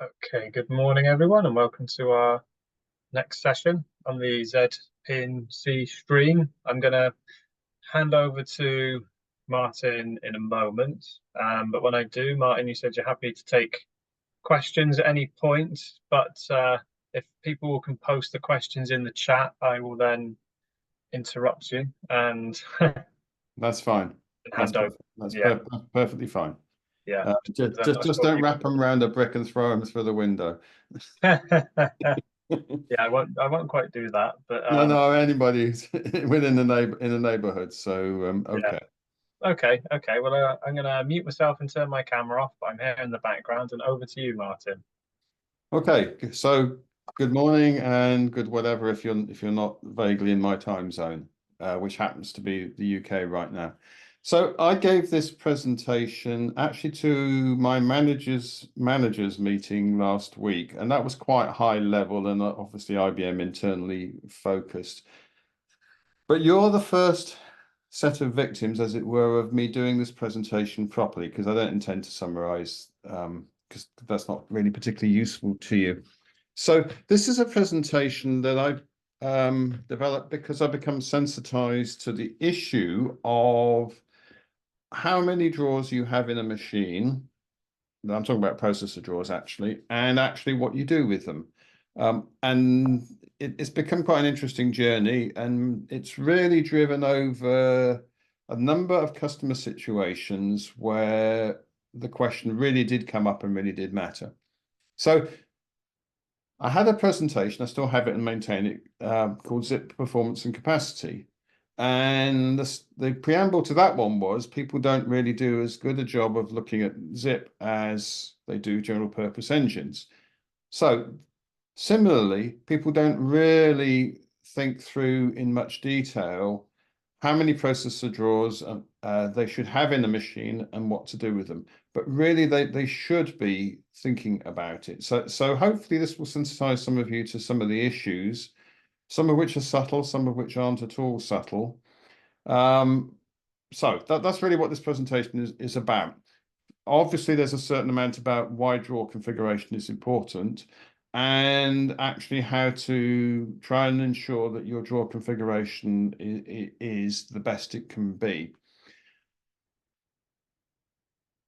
Okay, good morning, everyone, and welcome to our next session on the ZPNC stream. I'm going to hand over to Martin in a moment. But when I do, Martin, you said you're happy to take questions at any point. But if people can post the questions in the chat, I will then interrupt you and That's fine. hand over. That's Yeah, perfectly fine. yeah. Just, I'm just, not just sure don't you wrap them around a brick and throw them through the window. Yeah, I won't quite do that, but No, anybody within the neighborhood. So, yeah. okay. Okay. Well, I'm going to mute myself and turn my camera off, but I'm here in the background, and over to you, Martin. Okay. So, good morning and good whatever if you're not vaguely in my time zone, which happens to be the UK right now. So, I gave this presentation actually to my managers meeting last week, and that was quite high level and obviously IBM internally focused. But you're the first set of victims, as it were, of me doing this presentation properly, because I don't intend to summarize, because that's not really particularly useful to you. So this is a presentation that I developed because I become sensitized to the issue of how many drawers you have in a machine. I'm talking about processor drawers, actually, and actually what you do with them. And it's become quite an interesting journey, and it's really driven over a number of customer situations where the question really did come up and really did matter. So I had a presentation, I still have it and maintain it, called Zip Performance and Capacity. And the preamble to that one was people don't really do as good a job of looking at Zip as they do general purpose engines. So similarly, people don't really think through in much detail how many processor drawers they should have in a machine and what to do with them. But really, they should be thinking about it. So hopefully this will sensitize some of you to some of the issues, some of which are subtle, some of which aren't at all subtle. So that's really what this presentation is about. Obviously, there's a certain amount about why drawer configuration is important and actually how to try and ensure that your drawer configuration is the best it can be.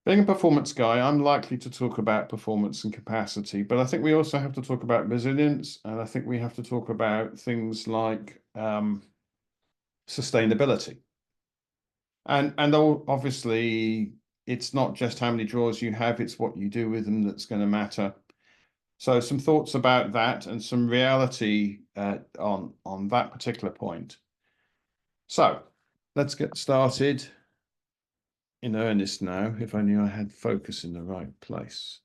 Being a performance guy, I'm likely to talk about performance and capacity, but I think we also have to talk about resilience, and I think we have to talk about things like sustainability. And obviously, it's not just how many drawers you have, it's what you do with them that's going to matter. So some thoughts about that and some reality on that particular point. So let's get started in earnest now, if only I had focus in the right place.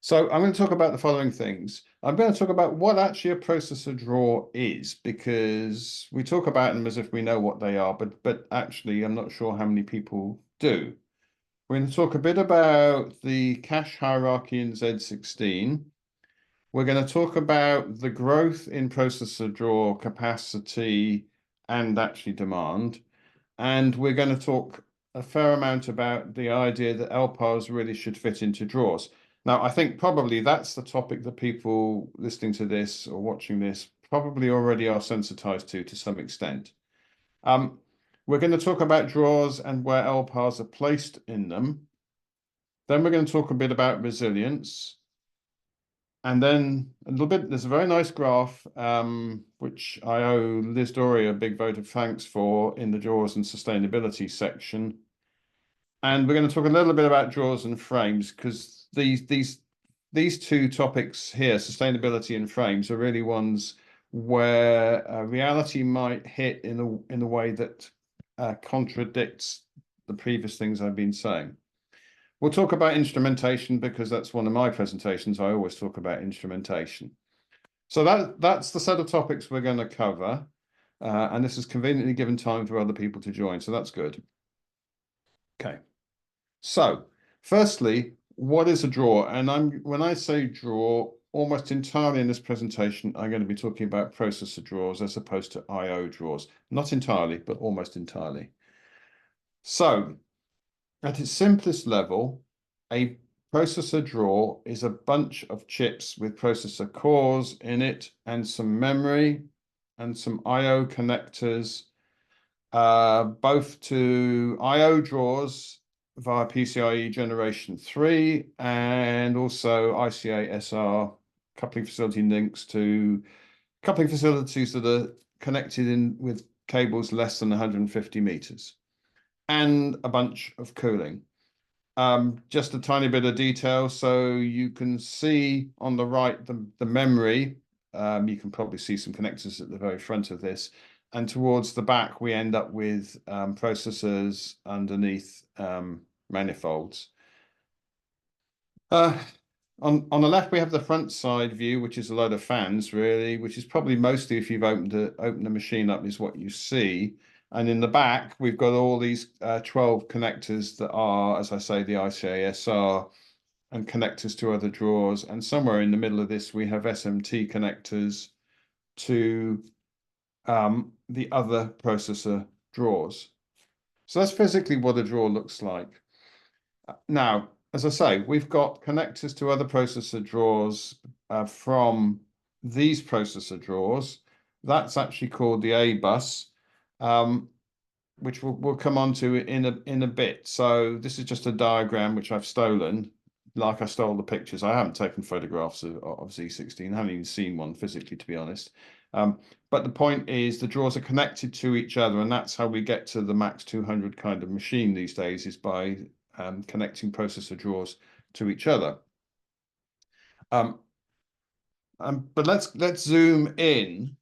So I'm going to talk about the following things. I'm going to talk about what actually a processor drawer is, because we talk about them as if we know what they are, but actually I'm not sure how many people do. We're going to talk a bit about the cache hierarchy in Z16. We're going to talk about the growth in processor drawer capacity and actually demand. And we're going to talk a fair amount about the idea that LPARs really should fit into drawers. Now, I think probably that's the topic that people listening to this or watching this probably already are sensitized to some extent. We're going to talk about drawers and where LPARs are placed in them. Then we're going to talk a bit about resilience. And then a little bit, there's a very nice graph, which I owe Liz Dory a big vote of thanks for in the drawers and sustainability section. And we're going to talk a little bit about drawers and frames, because these two topics here, sustainability and frames, are really ones where reality might hit in a way that contradicts the previous things I've been saying. We'll talk about instrumentation because that's one of my presentations. I always talk about instrumentation. So that's the set of topics we're going to cover. And this is conveniently given time for other people to join. So that's good. Okay. So firstly, what is a drawer? And when I say drawer, almost entirely in this presentation, I'm going to be talking about processor drawers as opposed to IO drawers. Not entirely, but almost entirely. So at its simplest level, a processor drawer is a bunch of chips with processor cores in it and some memory and some I/O connectors, both to I/O drawers via PCIe Generation 3 and also ICA SR coupling facility links to coupling facilities that are connected in with cables less than 150 meters, and a bunch of cooling. Just a tiny bit of detail, so you can see on the right the memory. You can probably see some connectors at the very front of this, and towards the back we end up with processors underneath manifolds. On the left, we have the front side view, which is a load of fans, really, which is probably mostly, if you've opened the machine up, is what you see. And in the back, we've got all these 12 connectors that are, as I say, the ICA-SR and connectors to other drawers. And somewhere in the middle of this, we have SMT connectors to the other processor drawers. So that's physically what a drawer looks like. Now, as I say, we've got connectors to other processor drawers from these processor drawers. That's actually called the A bus, which we'll come on to in a bit. So this is just a diagram which I've stolen, like I stole the pictures. I haven't taken photographs of Z16. I haven't even seen one physically, to be honest. But the point is the drawers are connected to each other, and that's how we get to the Max 200 kind of machine these days, is by connecting processor drawers to each other. But let's zoom in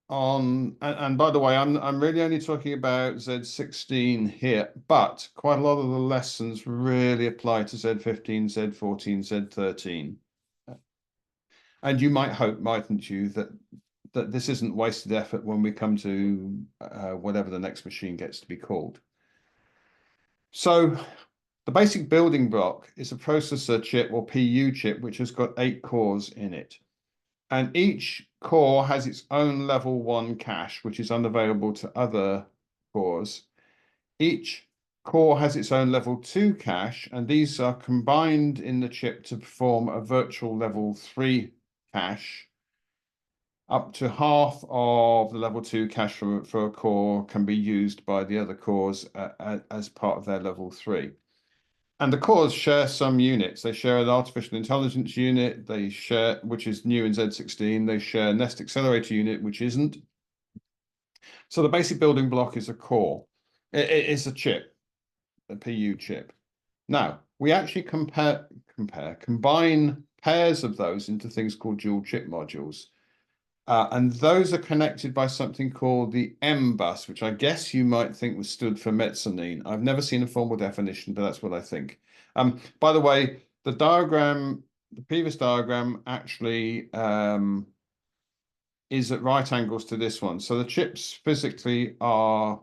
on, and by the way, I'm really only talking about Z16 here, but quite a lot of the lessons really apply to Z15, Z14, Z13. And you might hope, mightn't you, that this isn't wasted effort when we come to whatever the next machine gets to be called. So the basic building block is a processor chip, or PU chip, which has got 8 cores in it. And each core has its own level 1 cache, which is unavailable to other cores. Each core has its own level 2 cache, and these are combined in the chip to perform a virtual level 3 cache. Up to half of the level 2 cache for a core can be used by the other cores as part of their level 3. And the cores share some units. They share an artificial intelligence unit, they share, which is new in Z16. They share Nest Accelerator unit, which isn't. So the basic building block is a core. It's a chip, a PU chip. Now, we actually combine pairs of those into things called dual chip modules. And those are connected by something called the M bus, which I guess you might think was stood for mezzanine. I've never seen a formal definition, but that's what I think. By the way, the diagram, the previous diagram actually is at right angles to this one. So the chips physically are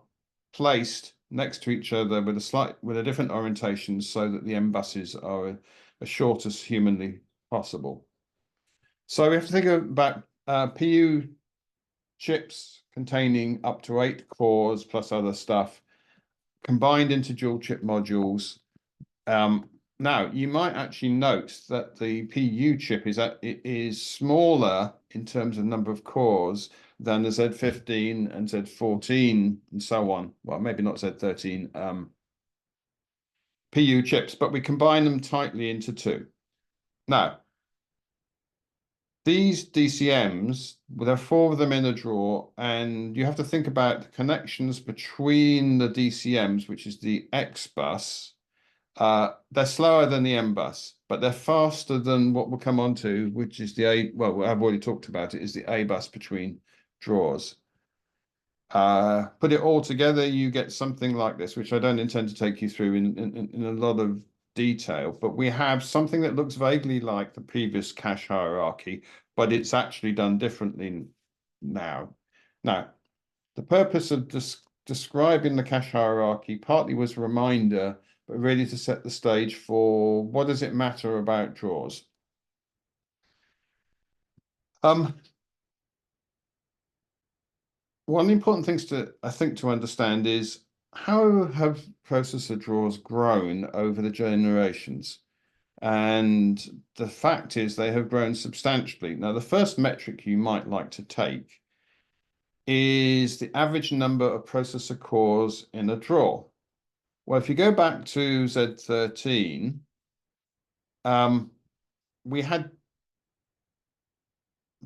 placed next to each other with a different orientation, so that the M buses are as short as humanly possible. So we have to think about PU chips containing up to 8 cores plus other stuff combined into dual chip modules. Now, you might actually note that the PU chip is smaller in terms of number of cores than the Z15 and Z14 and so on. Well, maybe not Z13 PU chips, but we combine them tightly into 2. Now, these DCMs, there are 4 of them in a drawer, and you have to think about the connections between the DCMs, which is the X bus. They're slower than the M bus, but they're faster than what we'll come on to, which is the A, well, I've already talked about it, is the A bus between drawers. Put it all together, you get something like this, which I don't intend to take you through in a lot of detail, but we have something that looks vaguely like the previous cache hierarchy, but it's actually done differently now. Now, the purpose of describing the cache hierarchy partly was a reminder, but really to set the stage for what does it matter about drawers. One of the important things I think to understand is, how have processor drawers grown over the generations? And the fact is they have grown substantially. Now, the first metric you might like to take is the average number of processor cores in a drawer. Well, if you go back to Z13, we had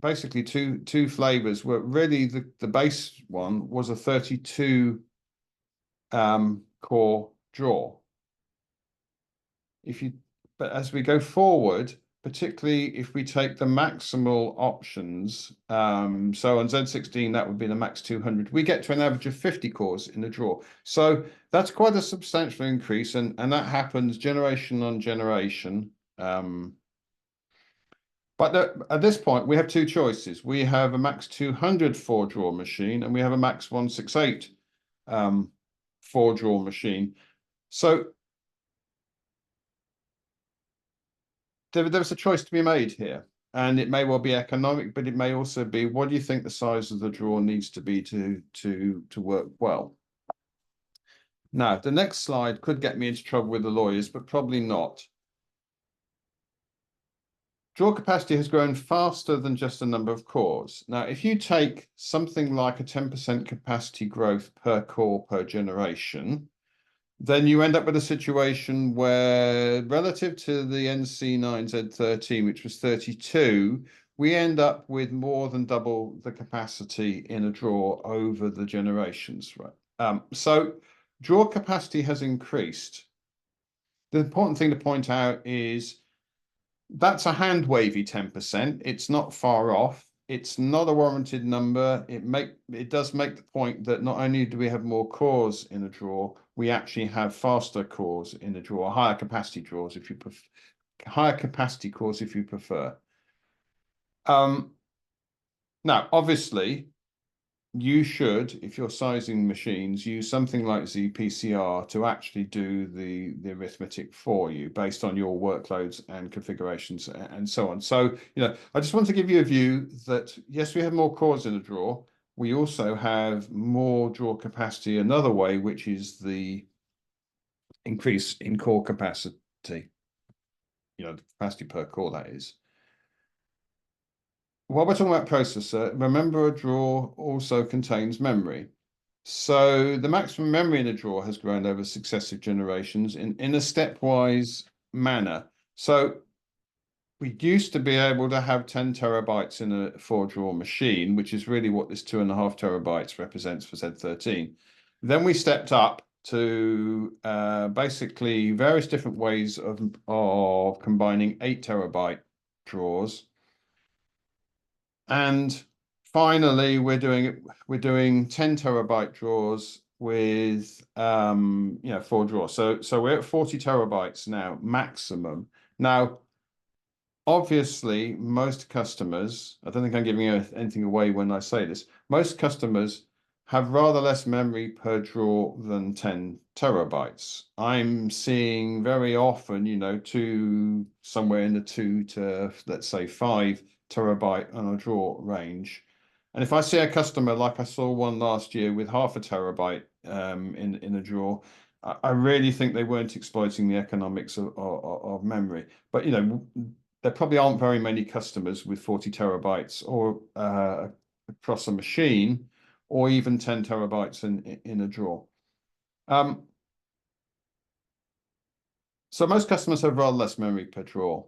basically two flavors. Where really the base one was a 32 core drawer. But as we go forward, particularly if we take the maximal options, so on Z16 that would be the max 200, we get to an average of 50 cores in a drawer. So that's quite a substantial increase, and that happens generation on generation. But at this point, we have two choices. We have a max 200 4-drawer machine, and we have a max 168 4-drawer machine. So there's a choice to be made here, and it may well be economic, but it may also be, what do you think the size of the drawer needs to be to work well? Now, the next slide could get me into trouble with the lawyers, but probably not. Drawer capacity has grown faster than just the number of cores. Now, if you take something like a 10% capacity growth per core per generation, then you end up with a situation where, relative to the NC9Z13, which was 32, we end up with more than double the capacity in a drawer over the generations, right? So drawer capacity has increased. The important thing to point out is that's a hand wavy 10%. It's not far off. It's not a warranted number. It does make the point that not only do we have more cores in a drawer, we actually have faster cores in a drawer, higher capacity drawers if you prefer, higher capacity cores if you prefer. Now, obviously, you should, if you're sizing machines, use something like ZPCR to actually do the arithmetic for you based on your workloads and configurations and so on. So, I just want to give you a view that, yes, we have more cores in a drawer. We also have more drawer capacity another way, which is the increase in core capacity, the capacity per core, that is. While we're talking about processor, remember a drawer also contains memory. So the maximum memory in a drawer has grown over successive generations in a stepwise manner. So we used to be able to have 10 terabytes in a 4-drawer machine, which is really what this 2.5 terabytes represents for Z13. Then we stepped up to basically various different ways of combining 8 terabyte drawers. And finally, we're doing 10 terabyte drawers with 4 drawers. So we're at 40 terabytes now, maximum. Now, obviously, most customers, I don't think I'm giving anything away when I say this, most customers have rather less memory per drawer than 10 terabytes. I'm seeing very often, somewhere in the 2 to, let's say, 5 terabyte on a drawer range. And if I see a customer like I saw one last year with half a terabyte in a drawer, I really think they weren't exploiting the economics of memory. But there probably aren't very many customers with 40 terabytes or across a machine, or even 10 terabytes in a drawer. So most customers have rather less memory per drawer.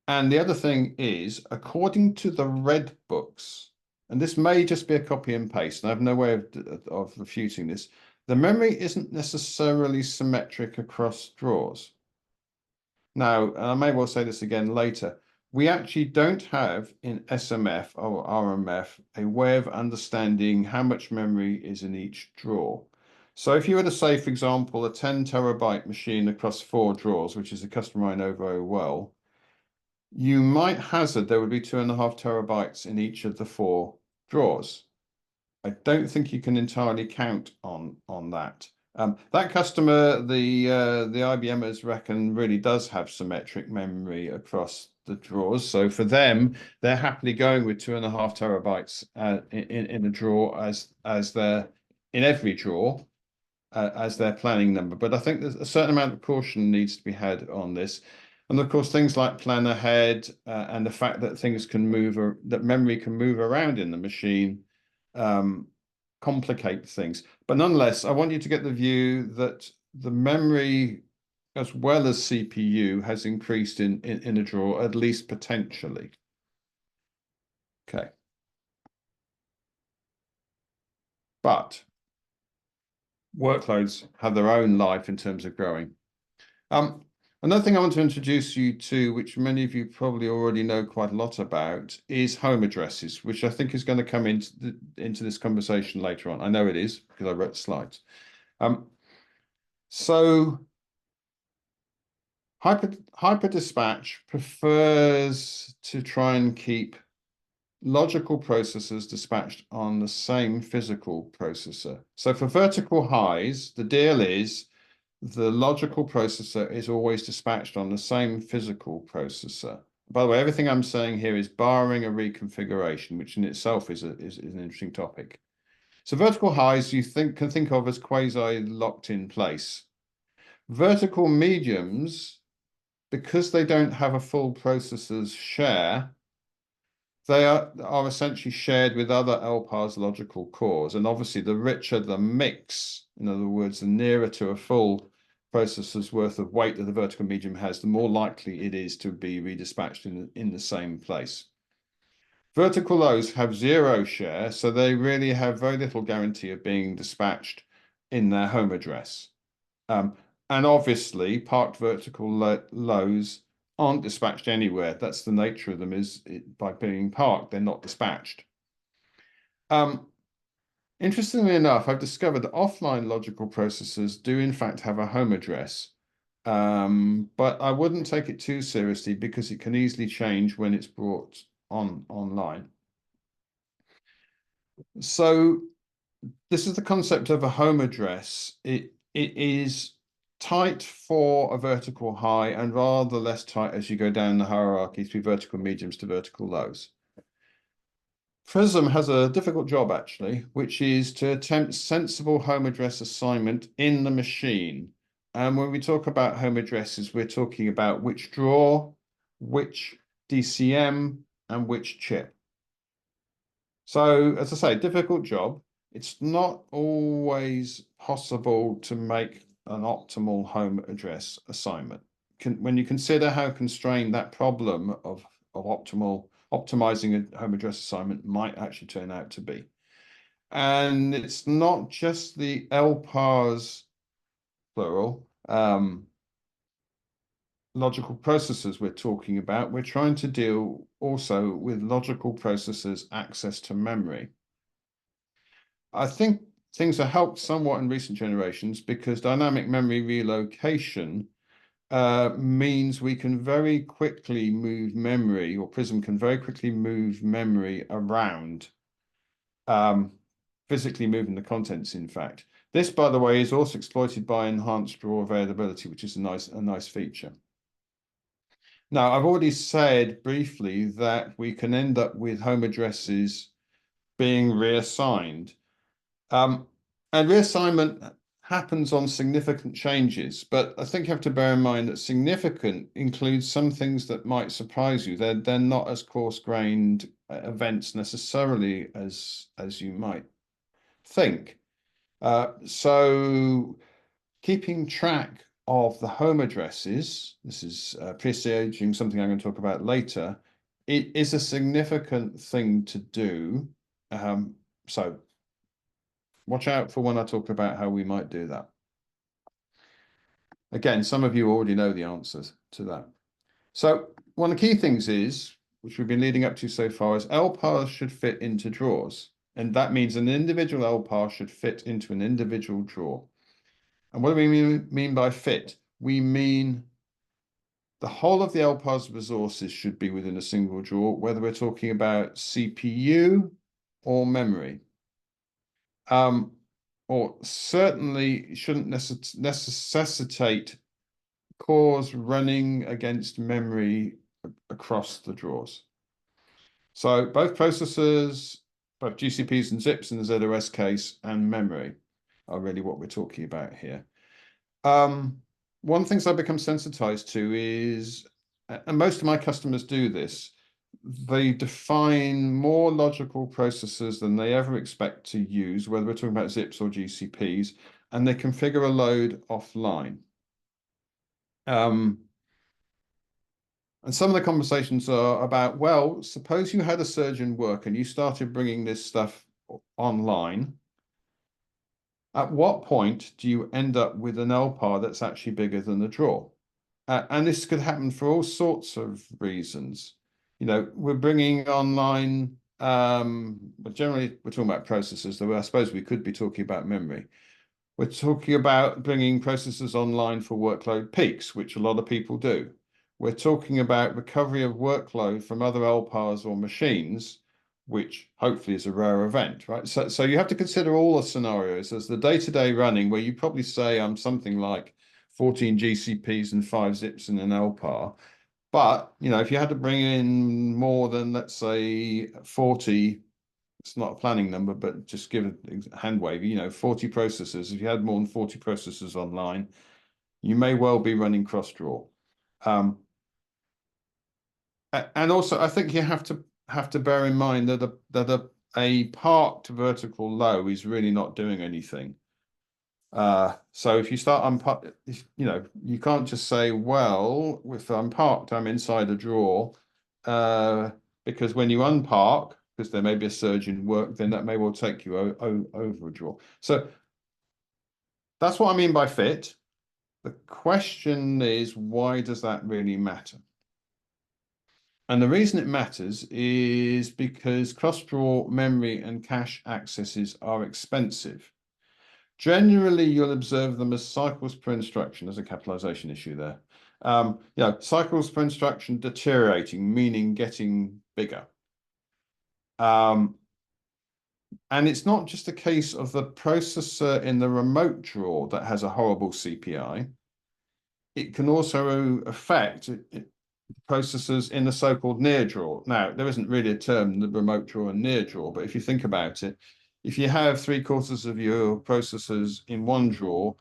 And the other thing is, according to the Red books, and this may just be a copy and paste, and I have no way of refuting this, the memory isn't necessarily symmetric across drawers. Now, and I may well say this again later, we actually don't have in SMF or RMF a way of understanding how much memory is in each drawer. So if you were to say, for example, a 10 terabyte machine across 4 drawers, which is a customer I know very well, you might hazard there would be 2.5 terabytes in each of the 4 drawers. I don't think you can entirely count on that. That customer, the IBMers reckon, really does have symmetric memory across the drawers. So for them, they're happily going with 2.5 terabytes in a drawer as their in every drawer as their planning number. But I think there's a certain amount of caution needs to be had on this. And of course, things like plan ahead and the fact that things can move, or that memory can move around in the machine, complicate things. But nonetheless, I want you to get the view that the memory, as well as CPU, has increased in a drawer, at least potentially. Okay. But workloads have their own life in terms of growing. Another thing I want to introduce you to, which many of you probably already know quite a lot about, is home addresses, which I think is going to come into this conversation later on. I know it is because I wrote the slides. So HyperDispatch prefers to try and keep logical processors dispatched on the same physical processor. So for vertical highs, the deal is the logical processor is always dispatched on the same physical processor. By the way, everything I'm saying here is barring a reconfiguration, which in itself is an interesting topic. So vertical highs you can think of as quasi locked in place. Vertical mediums, because they don't have a full processor's share, they are essentially shared with other LPAR's logical cores. And obviously, the richer the mix, in other words, the nearer to a full processor's worth of weight that the vertical medium has, the more likely it is to be redispatched in the same place. Vertical lows have zero share, so they really have very little guarantee of being dispatched in their home address. And obviously, parked vertical lows aren't dispatched anywhere. That's the nature of them, by being parked, they're not dispatched. Interestingly enough, I've discovered that offline logical processors do in fact have a home address, but I wouldn't take it too seriously because it can easily change when it's brought online. So this is the concept of a home address. It is tight for a vertical high and rather less tight as you go down the hierarchy through vertical mediums to vertical lows. Prism has a difficult job, actually, which is to attempt sensible home address assignment in the machine. And when we talk about home addresses, we're talking about which drawer, which DCM, and which chip. So, as I say, difficult job. It's not always possible to make an optimal home address assignment. When you consider how constrained that problem of optimizing a home address assignment might actually turn out to be. And it's not just the LPARs, plural, logical processors we're talking about. We're trying to deal also with logical processors' access to memory. I think things are helped somewhat in recent generations because dynamic memory relocation means we can very quickly move memory, or Prism can very quickly move memory around, physically moving the contents, in fact. This, by the way, is also exploited by enhanced drawer availability, which is a nice feature. Now, I've already said briefly that we can end up with home addresses being reassigned. And reassignment happens on significant changes, but I think you have to bear in mind that significant includes some things that might surprise you. They're not as coarse-grained events necessarily as you might think. So keeping track of the home addresses, this is presaging something I'm going to talk about later, it is a significant thing to do. So watch out for when I talk about how we might do that. Again, some of you already know the answers to that. So one of the key things is, which we've been leading up to so far, is LPARs should fit into drawers. And that means an individual LPAR should fit into an individual drawer. And what do we mean by fit? We mean the whole of the LPAR's resources should be within a single drawer, whether we're talking about CPU or memory. Or certainly shouldn't necessitate cores running against memory across the drawers. So both processors, both GCPs and ZIPs in the ZOS case, and memory are really what we're talking about here. One of the things I've become sensitized to is and most of my customers do this, they define more logical processors than they ever expect to use, whether we're talking about zips or GCPs, and they configure a load offline. And some of the conversations are about, well, suppose you had a surge in work and you started bringing this stuff online. At what point do you end up with an LPAR that's actually bigger than the drawer? And this could happen for all sorts of reasons. You know, we're bringing online, but generally we're talking about processors, though I suppose we could be talking about memory. We're talking about bringing processors online for workload peaks, which a lot of people do. We're talking about recovery of workload from other LPARs or machines, which hopefully is a rare event, right? So you have to consider all the scenarios. As the day-to-day running, where you probably say I'm something like 14 GCPs and 5 zips in an LPAR. But, you know, if you had to bring in more than, let's say, 40, it's not a planning number, but just give a hand wave, you know, 40 processors. If you had more than 40 processors online, you may well be running cross-draw. And also, I think you have to bear in mind that a parked vertical low is really not doing anything. So if you start you know, you can't just say, well, if I'm parked, I'm inside a drawer, because when you unpark, because there may be a surge in work, then that may well take you over a drawer. So that's what I mean by fit. The question is, why does that really matter? And the reason it matters is because cross-draw memory and cache accesses are expensive. Generally, you'll observe them as cycles per instruction. There's a capitalization issue there. You know, cycles per instruction deteriorating, meaning getting bigger. And it's not just a case of the processor in the remote drawer that has a horrible CPI. It can also affect processors in the so-called near drawer. Now, there isn't really a term, the remote drawer and near drawer, but if you think about it, if you have 3/4 of your processors in one drawer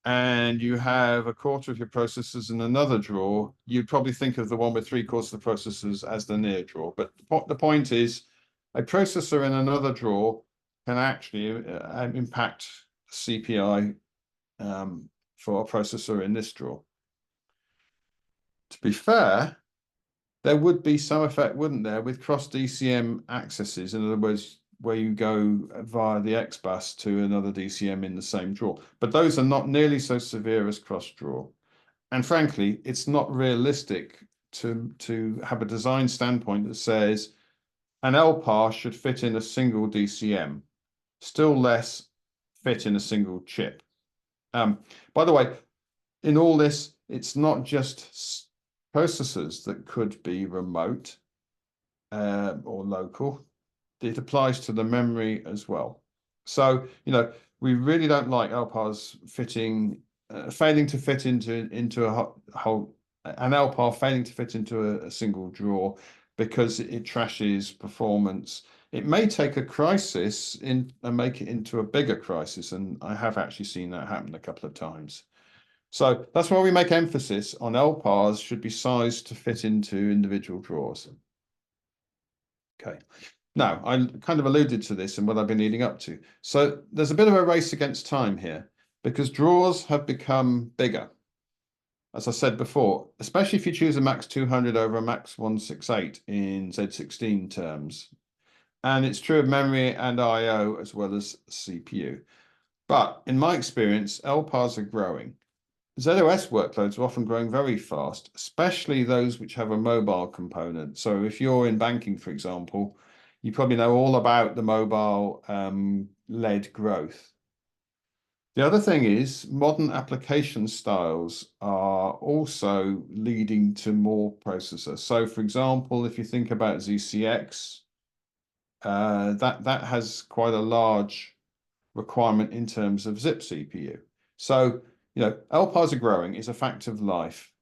and you have 1/4 of your processors in another drawer, you'd probably think of the one with 3/4 of the processors as the near drawer. But the point is, a processor in another drawer can actually impact CPI for a processor in this drawer. To be fair, there would be some effect, wouldn't there, with cross DCM accesses? In other words, where you go via the XBus to another DCM in the same drawer. But those are not nearly so severe as cross draw. And frankly, it's not realistic to have a design standpoint that says an LPAR should fit in a single DCM, still less fit in a single chip. By the way, in all this, it's not just processors that could be remote or local. It applies to the memory as well. So, you know, we really don't like LPARs failing to fit into a whole, an LPAR failing to fit into a single drawer because it trashes performance. It may take a crisis and make it into a bigger crisis, and I have actually seen that happen a couple of times. So that's why we make emphasis on LPARs should be sized to fit into individual drawers. Okay. Now, I kind of alluded to this and what I've been leading up to. So there's a bit of a race against time here because drawers have become bigger. As I said before, especially if you choose a Max 200 over a Max 168 in Z16 terms. And it's true of memory and I/O as well as CPU. But in my experience, LPARs are growing. ZOS workloads are often growing very fast, especially those which have a mobile component. So if you're in banking, for example, you probably know all about the mobile led growth. The other thing is modern application styles are also leading to more processors. So for example, if you think about ZCX, that has quite a large requirement in terms of zip CPU. So, you know, LPARs are growing is a fact of life.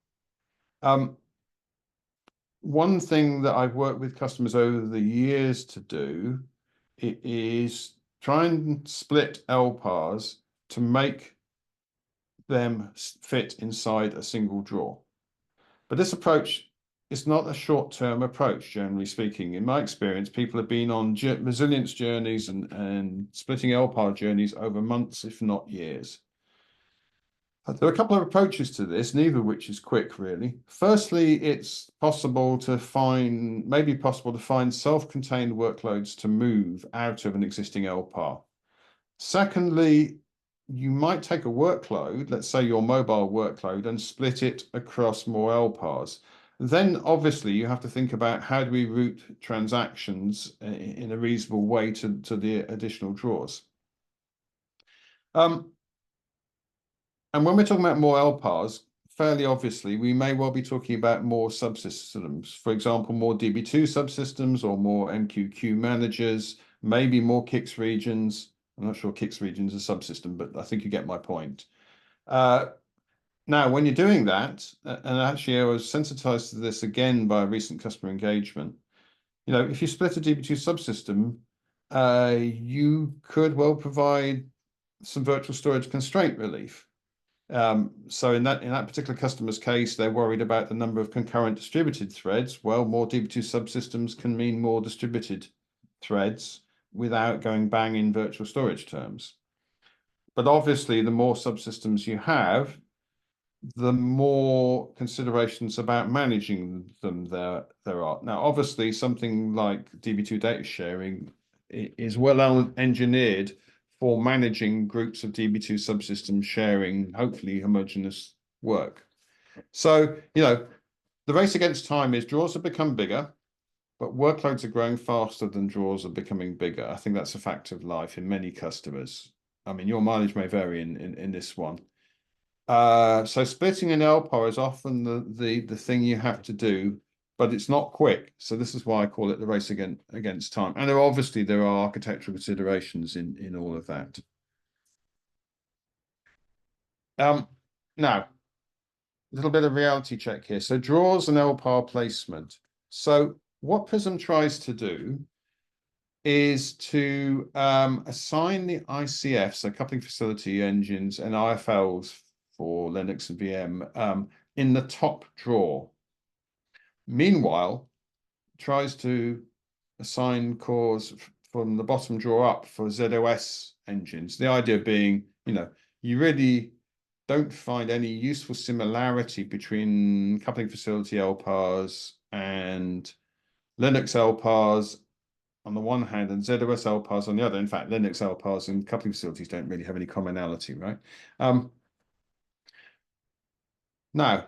One thing that I've worked with customers over the years to do is try and split LPARs to make them fit inside a single drawer. But this approach is not a short-term approach, generally speaking. In my experience, people have been on resilience journeys and splitting LPAR journeys over months, if not years. There are a couple of approaches to this, neither of which is quick, really. Firstly, it's possible to find, maybe possible to find self-contained workloads to move out of an existing LPAR. Secondly, you might take a workload, let's say your mobile workload, and split it across more LPARs. Then obviously you have to think about how do we route transactions in a reasonable way to the additional draws. And when we're talking about more LPARs, fairly obviously, we may well be talking about more subsystems. For example, more DB2 subsystems or more MQQ managers, maybe more CICS regions. I'm not sure CICS regions is a subsystem, but I think you get my point. Now, when you're doing that, and actually I was sensitized to this again by a recent customer engagement, you know, if you split a DB2 subsystem, you could well provide some virtual storage constraint relief. So in that particular customer's case, they're worried about the number of concurrent distributed threads. Well, more DB2 subsystems can mean more distributed threads without going bang in virtual storage terms. But obviously, the more subsystems you have, the more considerations about managing them there are. Now, obviously, something like DB2 data sharing is well engineered for managing groups of DB2 subsystems sharing, hopefully, homogeneous work. So, you know, the race against time is draws have become bigger, but workloads are growing faster than draws are becoming bigger. I think that's a fact of life in many customers. I mean, your mileage may vary in this one. So splitting an LPAR is often the thing you have to do, but it's not quick. So this is why I call it the race against time. And there are architectural considerations in all of that. Now, a little bit of reality check here. So draws and LPAR placement. So what Prism tries to do is to assign the ICFs, so coupling facility engines, and IFLs for Linux and VM in the top drawer. Meanwhile, tries to assign cores from the bottom drawer up for ZOS engines. The idea being, you know, you really don't find any useful similarity between coupling facility LPARs and Linux LPARs on the one hand and ZOS LPARs on the other. In fact, Linux LPARs and coupling facilities don't really have any commonality, right? Now,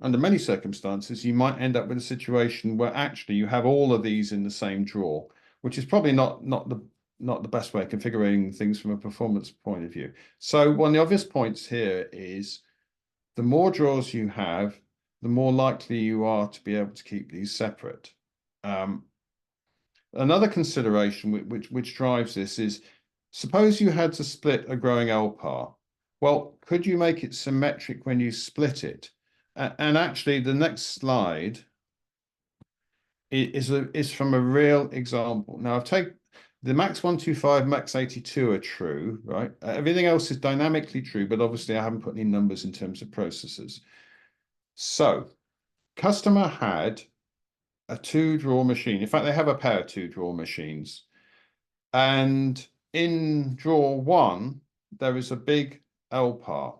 under many circumstances, you might end up with a situation where actually you have all of these in the same drawer, which is probably not the best way of configuring things from a performance point of view. So one of the obvious points here is the more drawers you have, the more likely you are to be able to keep these separate. Another consideration which drives this is, suppose you had to split a growing LPAR. Well, could you make it symmetric when you split it? And actually, the next slide is from a real example. Now, I've taken the max 125, max 82 are true, right? Everything else is dynamically true, but obviously I haven't put any numbers in terms of processors. So, customer had a 2-drawer machine. In fact, they have a pair of 2-drawer machines. And in drawer 1, there is a big LPAR.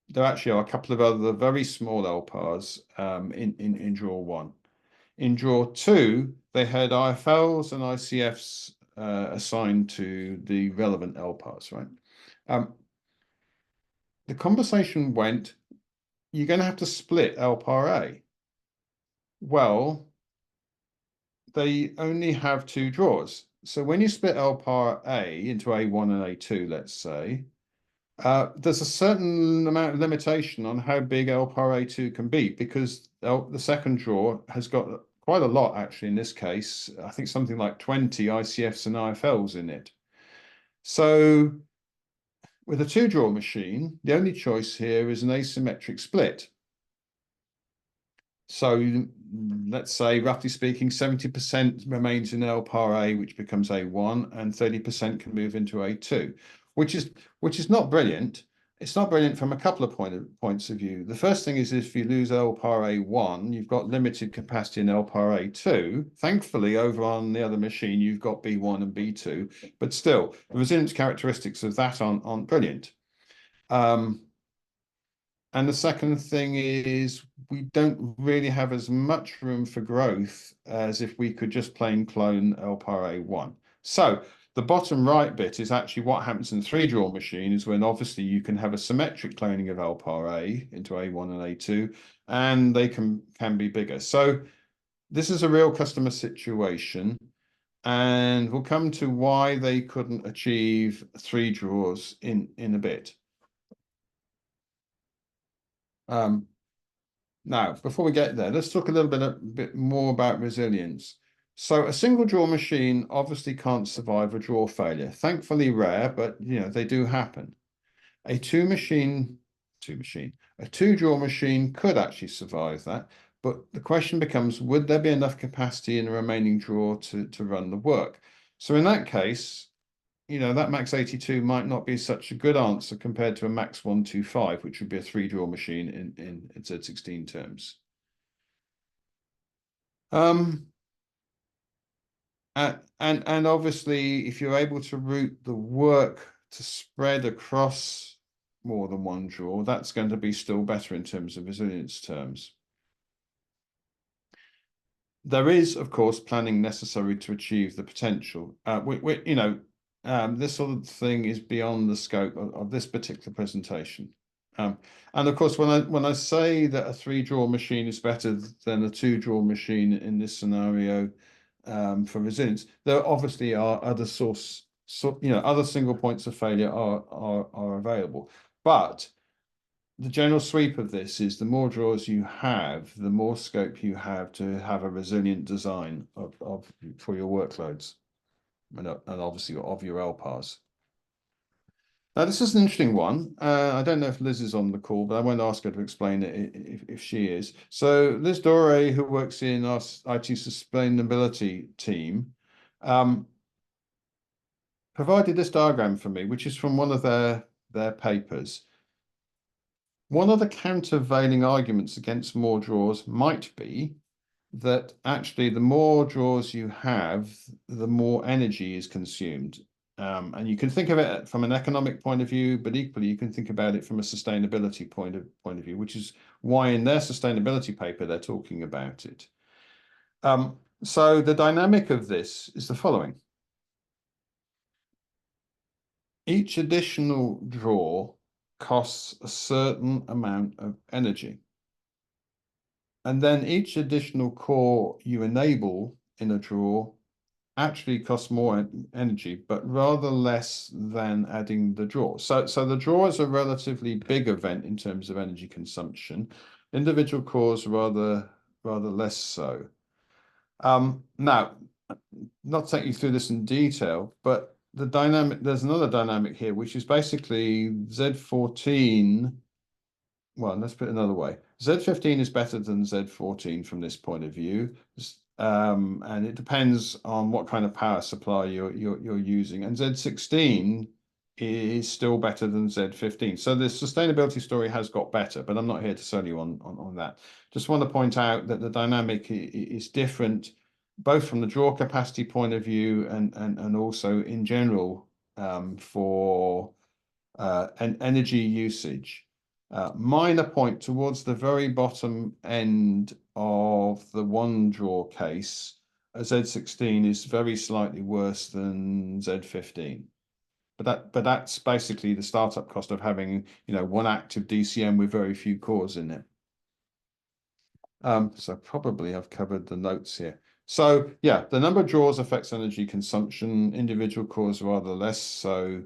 There actually are a couple of other very small LPARs in drawer 1. In drawer 2, they had IFLs and ICFs assigned to the relevant LPARs, right? The conversation went, you're going to have to split LPAR A. Well, they only have 2 drawers. So when you split LPAR A into A1 and A2, let's say, there's a certain amount of limitation on how big LPAR A2 can be, because the second drawer has got quite a lot, actually, in this case. I think something like 20 ICFs and IFLs in it. So with a 2-drawer machine, the only choice here is an asymmetric split. So let's say, roughly speaking, 70% remains in LPAR A, which becomes A1, and 30% can move into A2, which is not brilliant. it's not brilliant from a couple of points of view. The first thing is if you lose LPAR 1, you've got limited capacity in LPAR 2. Thankfully, over on the other machine, you've got B1 and B2, but still, the resilience characteristics of that aren't brilliant. And the second thing is we don't really have as much room for growth as if we could just plain clone LPAR 1. So the bottom right bit is actually what happens in 3-draw machine is when obviously you can have a symmetric cloning of LPAR into A1 and A2, and they can be bigger. So this is a real customer situation, and we'll come to why they couldn't achieve 3 draws in a bit. Now, before we get there, let's talk a bit more about resilience. So a single draw machine obviously can't survive a draw failure. Thankfully rare, but they do happen. A two-draw machine could actually survive that, but the question becomes, would there be enough capacity in the remaining draw to run the work? So in that case, that max 82 might not be such a good answer compared to a max 125, which would be a 3-draw machine in Z16 terms. And obviously, if you're able to route the work to spread across more than one draw, that's going to be still better in terms of resilience terms. There is, of course, planning necessary to achieve the potential. This sort of thing is beyond the scope of this particular presentation. And of course, when I say that a 3-draw machine is better than a 2-draw machine in this scenario for resilience, there obviously are other other single points of failure are available. But the general sweep of this is the more draws you have, the more scope you have to have a resilient design for your workloads. And obviously of your LPARs. Now, this is an interesting one. I don't know if Liz is on the call, but I won't ask her to explain it if she is. So Liz Dore, who works in our IT sustainability team, provided this diagram for me, which is from one of their papers. One of the countervailing arguments against more draws might be that actually the more draws you have, the more energy is consumed. And you can think of it from an economic point of view, but equally you can think about it from a sustainability point of view, which is why in their sustainability paper they're talking about it. So the dynamic of this is the following. Each additional draw costs a certain amount of energy. And then each additional core you enable in a draw actually costs more energy, but rather less than adding the draw. So the draw is a relatively big event in terms of energy consumption. Individual cores rather less so. Now, not take you through this in detail, but there's another dynamic here, which is basically Z14. Well, let's put it another way. Z15 is better than Z14 from this point of view. And it depends on what kind of power supply you're using. And Z16 is still better than Z15. So the sustainability story has got better, but I'm not here to sell you on that. Just want to point out that the dynamic is different, both from the draw capacity point of view and also in general for an energy usage. Minor point towards the very bottom end of the 1-draw case, a Z16 is very slightly worse than Z15. But that's basically the startup cost of having one active DCM with very few cores in it. So probably I've covered the notes here. So yeah, the number of draws affects energy consumption. Individual cores rather less so.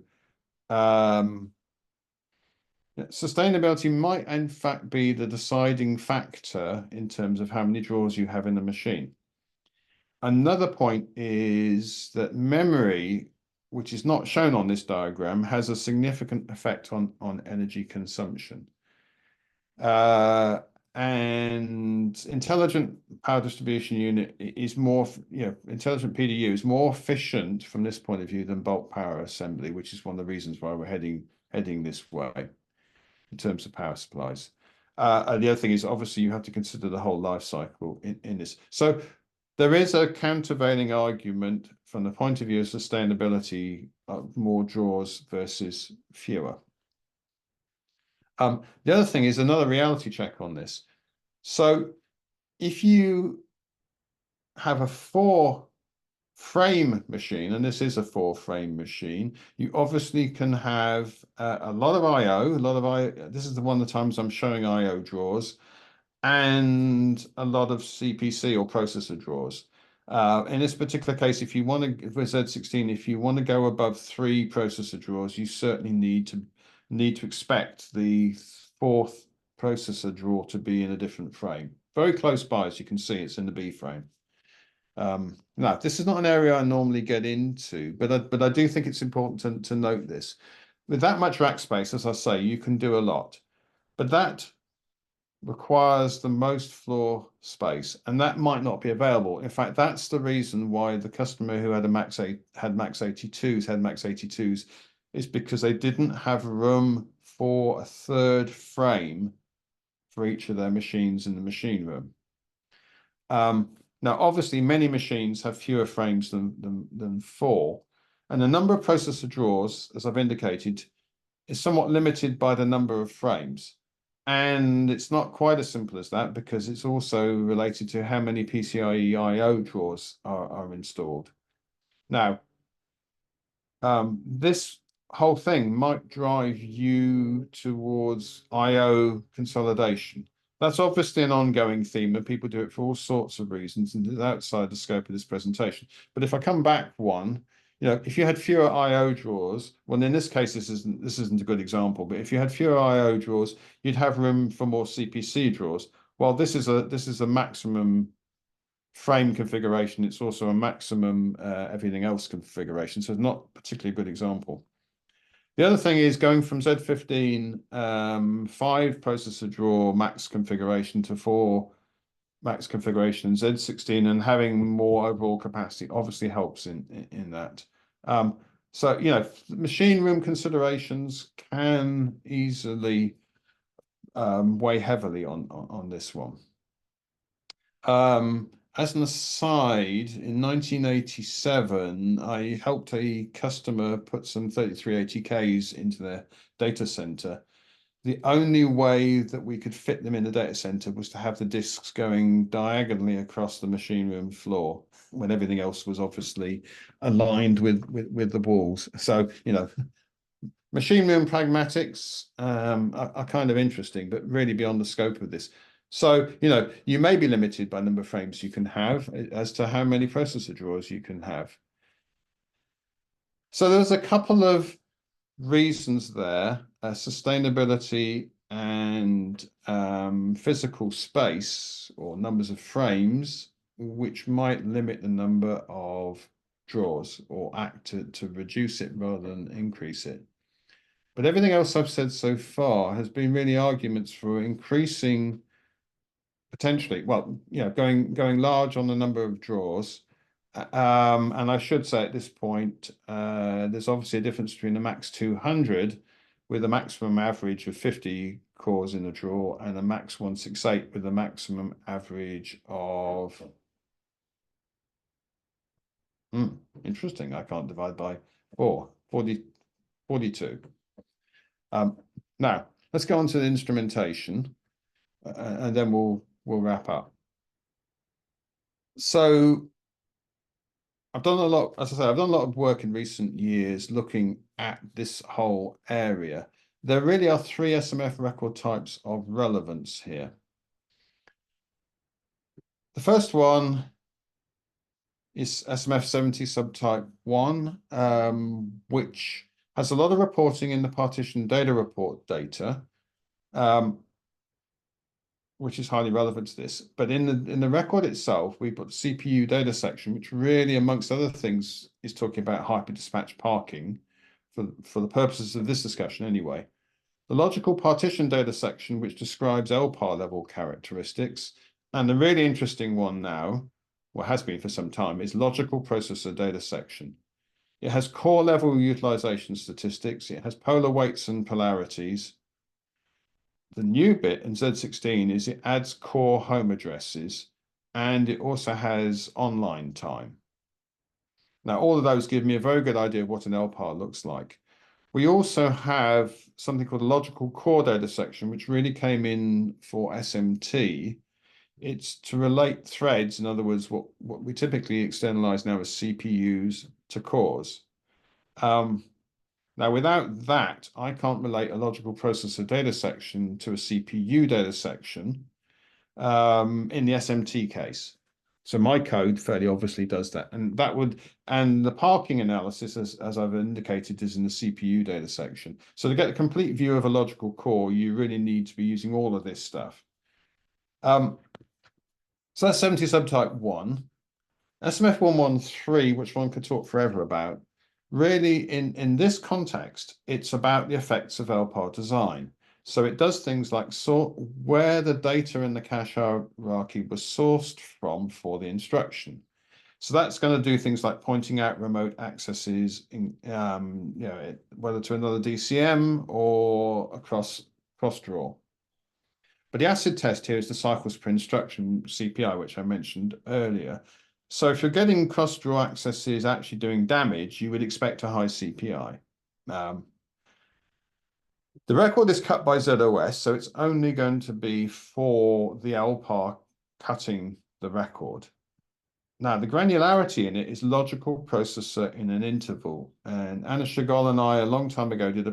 Sustainability might in fact be the deciding factor in terms of how many draws you have in the machine. Another point is that memory, which is not shown on this diagram, has a significant effect on energy consumption. And intelligent power distribution unit is more, intelligent PDU is more efficient from this point of view than bulk power assembly, which is one of the reasons why we're heading this way. in terms of power supplies. And the other thing is obviously you have to consider the whole life cycle in this. So there is a countervailing argument from the point of view of sustainability of more drawers versus fewer. The other thing is another reality check on this. So if you have a 4-frame machine, and this is a 4-frame machine, you obviously can have a lot of IO, this is the one of the times I'm showing IO drawers, and a lot of CPC or processor drawers. In this particular case, if you want to, with Z16, if you want to go above 3 processor drawers, you certainly need to expect the 4th processor drawer to be in a different frame. Very close by, as you can see, it's in the B frame. Now, this is not an area I normally get into, but I do think it's important to note this. With that much rack space, as I say, you can do a lot, but that requires the most floor space, and that might not be available. In fact, that's the reason why the customer who had Max 82s is because they didn't have room for a 3rd frame for each of their machines in the machine room. Now, obviously, many machines have fewer frames than 4, and the number of processor drawers, as I've indicated, is somewhat limited by the number of frames. And it's not quite as simple as that, because it's also related to how many PCIe I/O drawers are installed. Now, this whole thing might drive you towards I/O consolidation. That's obviously an ongoing theme, and people do it for all sorts of reasons, and it's outside the scope of this presentation. But if I come back one, if you had fewer I/O drawers, well, in this case, this isn't a good example, but if you had fewer I/O drawers, you'd have room for more CPC drawers. Well, this is a maximum frame configuration. It's also a maximum everything else configuration, so it's not particularly a good example. The other thing is going from Z15 5 processor drawer max configuration to 4 max configuration in Z16, and having more overall capacity obviously helps in that. So, machine room considerations can easily weigh heavily on this one. As an aside, in 1987, I helped a customer put some 3380Ks into their data center. The only way that we could fit them in the data center was to have the disks going diagonally across the machine room floor, when everything else was obviously aligned with the walls. So, machine room pragmatics are kind of interesting, but really beyond the scope of this. So, you may be limited by the number of frames you can have as to how many processor drawers you can have. So there's a couple of reasons there, sustainability and physical space or numbers of frames, which might limit the number of drawers or act to reduce it rather than increase it. But everything else I've said so far has been really arguments for increasing, potentially, well, going large on the number of drawers. And I should say at this point, there's obviously a difference between the Max 200 with a maximum average of 50 cores in a drawer and a Max 168 with a maximum average of, interesting, I can't divide by 42. Now, let's go on to the instrumentation, and then we'll wrap up. So I've done a lot, as I say, I've done a lot of work in recent years looking at this whole area. There really are 3 SMF record types of relevance here. The first one is SMF 70 subtype 1, which has a lot of reporting in the partition data report data, which is highly relevant to this. But in the record itself, we've got the CPU data section, which really, amongst other things, is talking about hyperdispatch parking for the purposes of this discussion anyway. The logical partition data section, which describes LPAR level characteristics. And the really interesting one now, or has been for some time, is logical processor data section. It has core level utilization statistics. It has polar weights and polarities. The new bit in Z16 is it adds core home addresses, and it also has online time. Now, all of those give me a very good idea of what an LPAR looks like. We also have something called a logical core data section, which really came in for SMT. It's to relate threads, in other words, what we typically externalize now as CPUs to cores. Now, without that, I can't relate a logical processor data section to a CPU data section in the SMT case. So my code fairly obviously does that. And the parking analysis, as I've indicated, is in the CPU data section. So to get a complete view of a logical core, you really need to be using all of this stuff. So that's 70 subtype 1. SMF 113, which one could talk forever about, really in this context, it's about the effects of LPAR design. So it does things like sort where the data in the cache hierarchy was sourced from for the instruction. So that's going to do things like pointing out remote accesses, whether to another DCM or across cross-draw. But the acid test here is the cycles per instruction CPI, which I mentioned earlier. So if you're getting cross-draw accesses actually doing damage, you would expect a high CPI. The record is cut by ZOS, so it's only going to be for the LPAR cutting the record. Now, the granularity in it is logical processor in an interval. And Anna Shigol and I, a long time ago, did a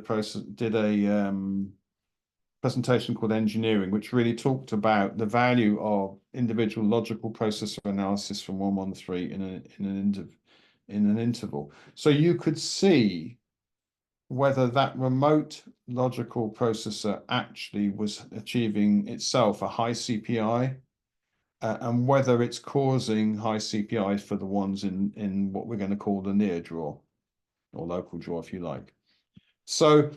presentation called Engineering, which really talked about the value of individual logical processor analysis from 113 in an interval. So you could see whether that remote logical processor actually was achieving itself a high CPI, and whether it's causing high CPI for the ones in what we're going to call the near draw, or local draw, if you like. So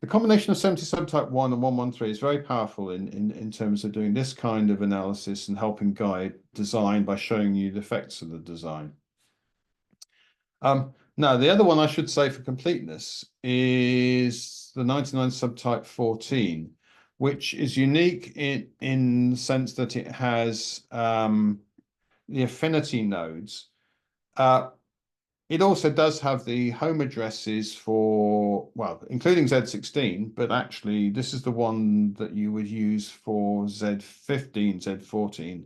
the combination of 70 subtype 1 and 113 is very powerful in terms of doing this kind of analysis and helping guide design by showing you the effects of the design. Now, the other one I should say for completeness is the 99 subtype 14, which is unique in the sense that it has the affinity nodes. It also does have the home addresses for, well, including Z16, but actually this is the one that you would use for Z15, Z14.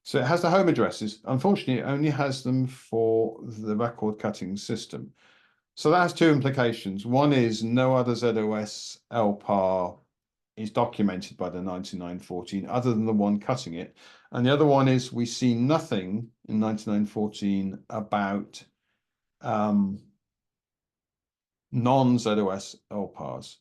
So it has the home addresses. Unfortunately, it only has them for the record cutting system. So that has two implications. One is no other ZOS LPAR is documented by the 9914 other than the one cutting it. And the other one is we see nothing in 9914 about non-ZOS LPARs.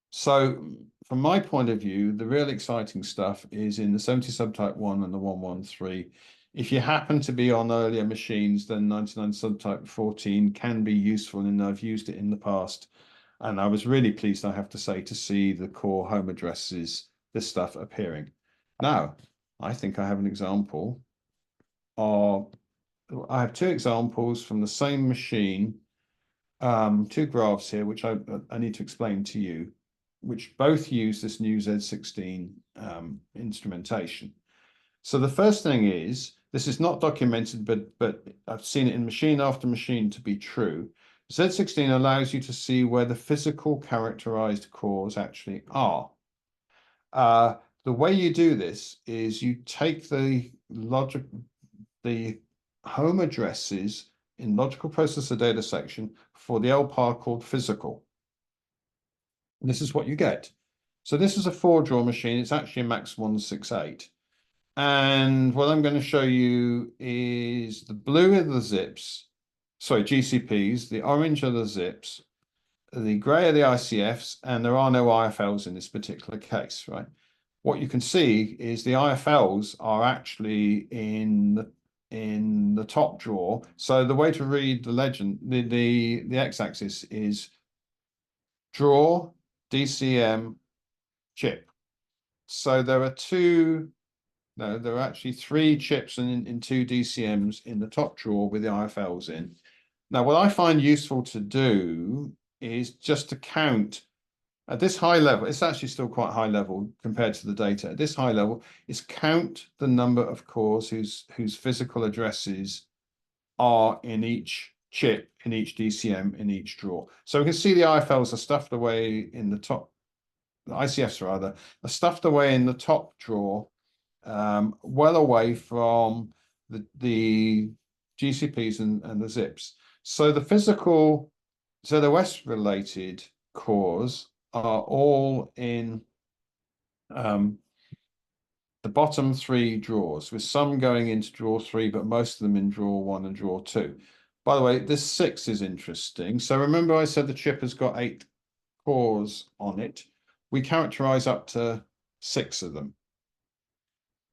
So from my point of view, the real exciting stuff is in the 70 subtype 1 and the 113. If you happen to be on earlier machines, then 99 subtype 14 can be useful, and I've used it in the past. And I was really pleased, I have to say, to see the core home addresses, this stuff appearing. Now, I think I have an example of, I have two examples from the same machine, two graphs here, which I need to explain to you, which both use this new Z16 instrumentation. So the first thing is, this is not documented, but I've seen it in machine after machine to be true. Z16 allows you to see where the physical characterized cores actually are. The way you do this is you take the home addresses in logical processor data section for the LPAR called physical. And this is what you get. So this is a 4-draw machine. It's actually a Max 168. And what I'm going to show you is the blue are the zips, sorry, GCPs, the orange are the zips, the gray are the ICFs, and there are no IFLs in this particular case, right? What you can see is the IFLs are actually in the top drawer. So the way to read the legend, the x-axis is draw, DCM, chip. So there are there are actually 3 chips in 2 DCMs in the top drawer with the IFLs in. Now, what I find useful to do is just to count At this high level, it's actually still quite high level compared to the data. At this high level, is count the number of cores whose physical addresses are in each chip, in each DCM, in each drawer. So we can see the IFLs are stuffed away in the top, the ICFs rather, are stuffed away in the top drawer, well away from the GCPs and the zips. So the physical ZOS related cores are all in the bottom 3 drawers, with some going into drawer 3, but most of them in drawer 1 and drawer 2. By the way, this 6 is interesting. So remember I said the chip has got 8 cores on it. We characterize up to 6 of them.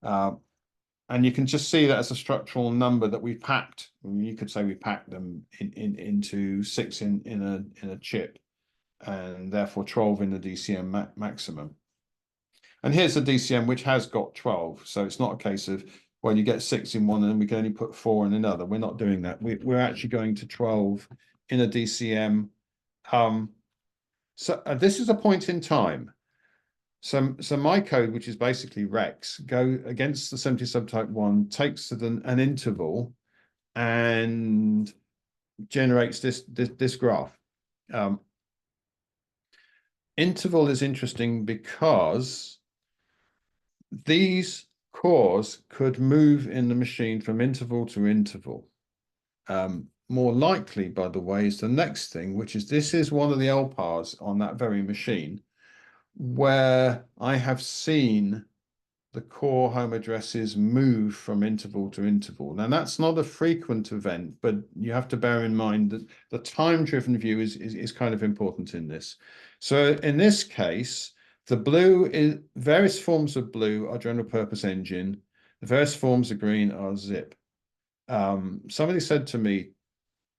And you can just see that as a structural number that we packed. You could say we packed them into 6 in a chip, and therefore 12 in the DCM maximum. And here's the DCM which has got 12. So it's not a case of, well, you get 6 in one and then we can only put 4 in another. We're not doing that. We're actually going to 12 in a DCM. So this is a point in time. So my code, which is basically Rex, go against the 70 subtype 1, takes an interval and generates this graph. Interval is interesting because these cores could move in the machine from interval to interval. More likely, by the way, is the next thing, which is this is one of the LPARs on that very machine, where I have seen the core home addresses move from interval to interval. Now, that's not a frequent event, but you have to bear in mind that the time-driven view is kind of important in this. So in this case, the blue is various forms of blue are general purpose engine. The various forms of green are zip. Somebody said to me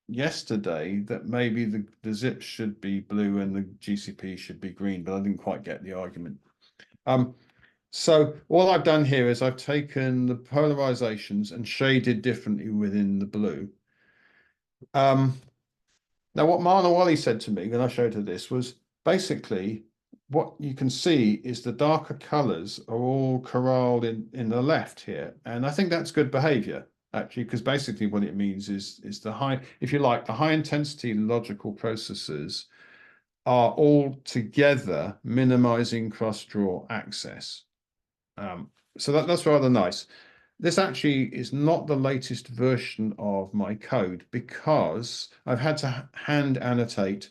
yesterday that maybe the zip should be blue and the GCP should be green, but I didn't quite get the argument. So all I've done here is I've taken the polarizations and shaded differently within the blue. Now, what Marna Wally said to me when I showed her this was basically what you can see is the darker colors are all corralled in the left here. And I think that's good behavior, actually, because basically what it means is the high, if you like, the high intensity logical processors are all together minimizing cross-draw access. So that's rather nice. This actually is not the latest version of my code because I've had to hand annotate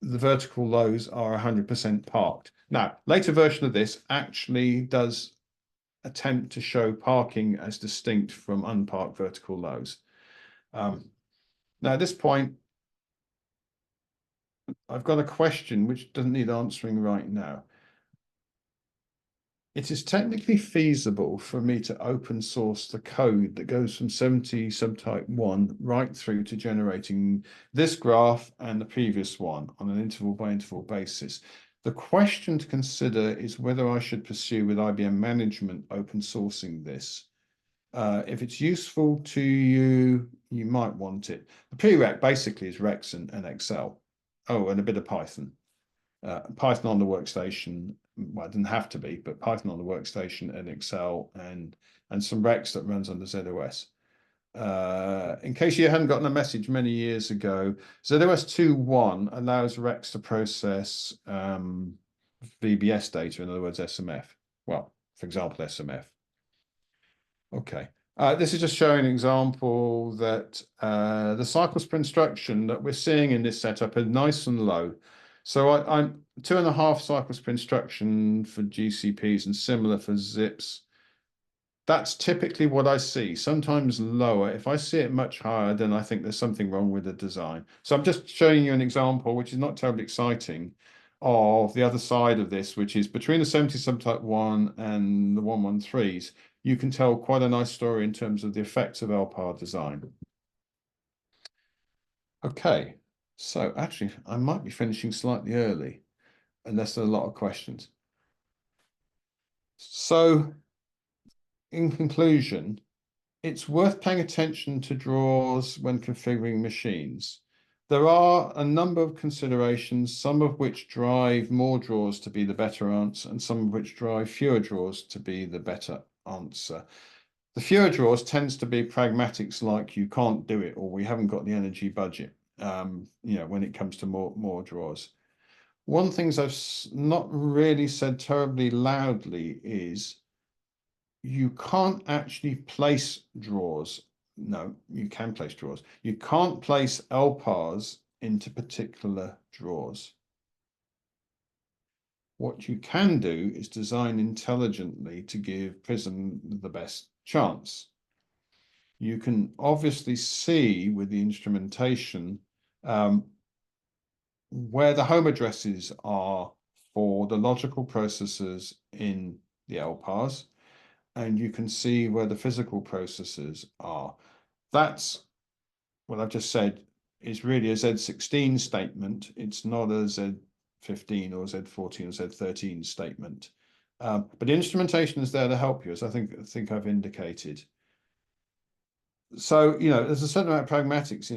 the vertical lows are 100% parked. Now, later version of this actually does attempt to show parking as distinct from unparked vertical lows. Now, at this point, I've got a question which doesn't need answering right now. It is technically feasible for me to open source the code that goes from 70 subtype 1 right through to generating this graph and the previous one on an interval by interval basis. The question to consider is whether I should pursue with IBM management open sourcing this. If it's useful to you, you might want it. The prereq basically is Rex and Excel. Oh, and a bit of Python. Python on the workstation, well, it didn't have to be, but Python on the workstation and Excel and some Rex that runs under ZOS. In case you hadn't gotten a message many years ago, ZOS 2.1 allows Rex to process VBS data, in other words, SMF. Well, for example, SMF. Okay. This is just showing an example that the cycles per instruction that we're seeing in this setup are nice and low. So I'm 2.5 cycles per instruction for GCPs and similar for zips. That's typically what I see, sometimes lower. If I see it much higher, then I think there's something wrong with the design. So I'm just showing you an example, which is not terribly exciting, of the other side of this, which is between the 70 subtype 1 and the 113s. You can tell quite a nice story in terms of the effects of LPAR design. Okay. So actually, I might be finishing slightly early, unless there are a lot of questions. So in conclusion, it's worth paying attention to draws when configuring machines. there are a number of considerations, some of which drive more draws to be the better answer, and some of which drive fewer draws to be the better answer. The fewer draws tends to be pragmatics like you can't do it or we haven't got the energy budget, when it comes to more draws. One of the things I've not really said terribly loudly is you can't actually place draws. No, you can place draws. You can't place LPARs into particular draws. What you can do is design intelligently to give Prism the best chance. You can obviously see with the instrumentation where the home addresses are for the logical processors in the LPARs, and you can see where the physical processors are. That's what I've just said is really a Z16 statement. It's not a Z15 or Z14 or Z13 statement. But the instrumentation is there to help you, as I think I've indicated. So, there's a certain amount of pragmatics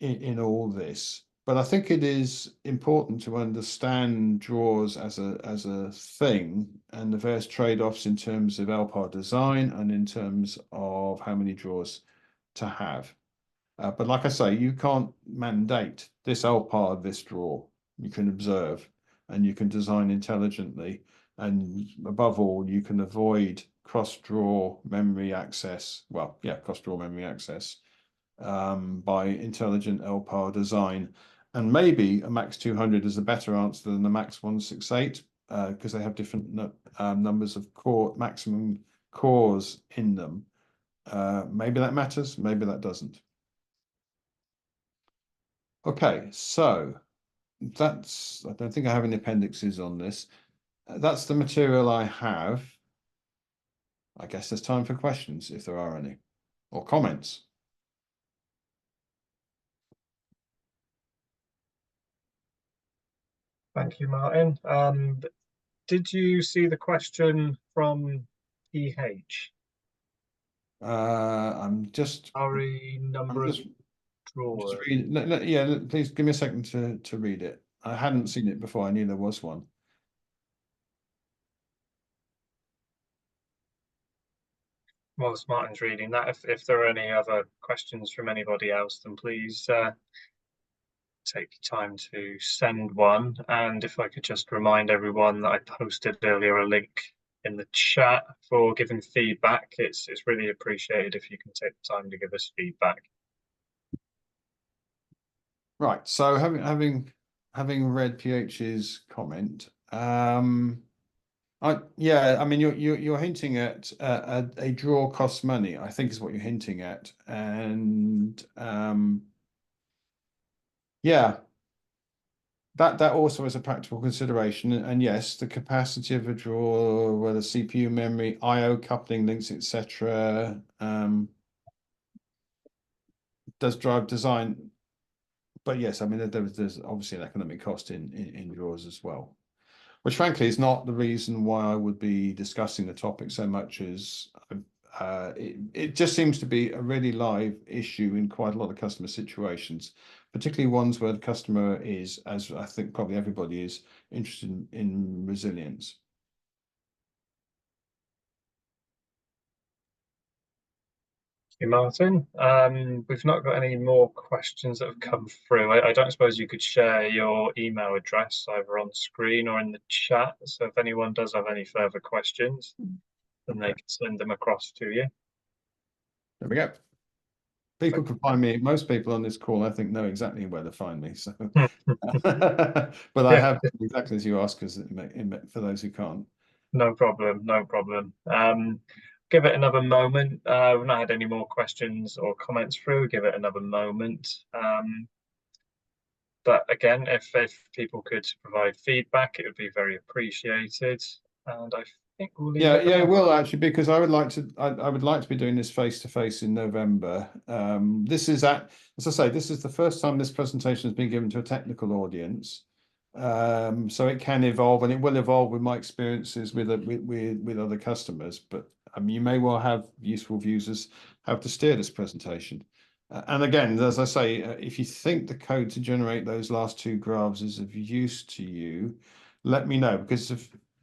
in all this, but I think it is important to understand draws as a thing and the various trade-offs in terms of LPAR design and in terms of how many draws to have. But like I say, you can't mandate this LPAR, this draw. You can observe and you can design intelligently. And above all, you can avoid cross-draw memory access. Well, yeah, cross-draw memory access by intelligent LPAR design. And maybe a max 200 is a better answer than the max 168 because they have different numbers of maximum cores in them. Maybe that matters, maybe that doesn't. Okay, so I don't think I have any appendixes on this. That's the material I have. I guess there's time for questions if there are any, or comments. Thank you, Martin. Did you see the question from EH? I'm just Sorry, number of drawers. yeah, please give me a second to read it. I hadn't seen it before. I knew there was one. Whilst Martin's reading that, if there are any other questions from anybody else, then please take time to send one. And if I could just remind everyone that I posted earlier a link in the chat for giving feedback. It's really appreciated if you can take the time to give us feedback. Right. So having read PH's comment, yeah, I mean you're hinting at a draw costs money, I think is what you're hinting at, and yeah, that also is a practical consideration. And yes, the capacity of a draw, whether CPU, memory, I/O coupling links, etc., does drive design. But yes, I mean there's obviously an economic cost in draws as well, which frankly is not the reason why I would be discussing the topic so much as it just seems to be a really live issue in quite a lot of customer situations, particularly ones where the customer is, as I think probably everybody is, interested in resilience. Thank you, Martin. We've not got any more questions that have come through. I don't suppose you could share your email address either on screen or in the chat. So if anyone does have any further questions, then they can send them across to you. There we go. People can find me. Most people on this call, I think, know exactly where to find me. So, but I have exactly as you ask, because for those who can't. No problem. No problem. Give it another moment. We've not had any more questions or comments through. Give it another moment. But again, if people could provide feedback, it would be very appreciated. And I think we'll leave it. Yeah, it will actually, because I would like to be doing this face to face in November. This is as I say, this is the first time this presentation has been given to a technical audience. So it can evolve, and it will evolve with my experiences with other customers. But you may well have useful views as how to steer this presentation. And again, as I say, if you think the code to generate those last two graphs is of use to you, let me know, because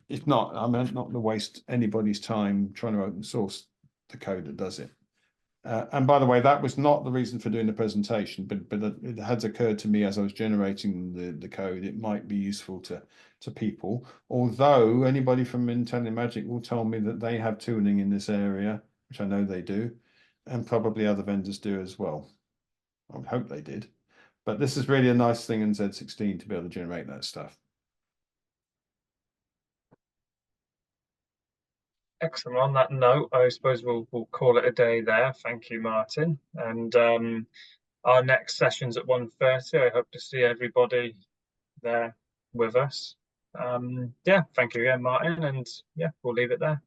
if not, I meant not to waste anybody's time trying to open source the code that does it. And by the way, that was not the reason for doing the presentation, but it has occurred to me as I was generating the code, it might be useful to people. Although anybody from IntelliMagic will tell me that they have tooling in this area, which I know they do, and probably other vendors do as well. I would hope they did. But this is really a nice thing in Z16 to be able to generate that stuff. Excellent. On that note, I suppose we'll call it a day there. Thank you, Martin. And our next session's at 1:30. I hope to see everybody there with us. Yeah, thank you again, Martin. And yeah, we'll leave it there.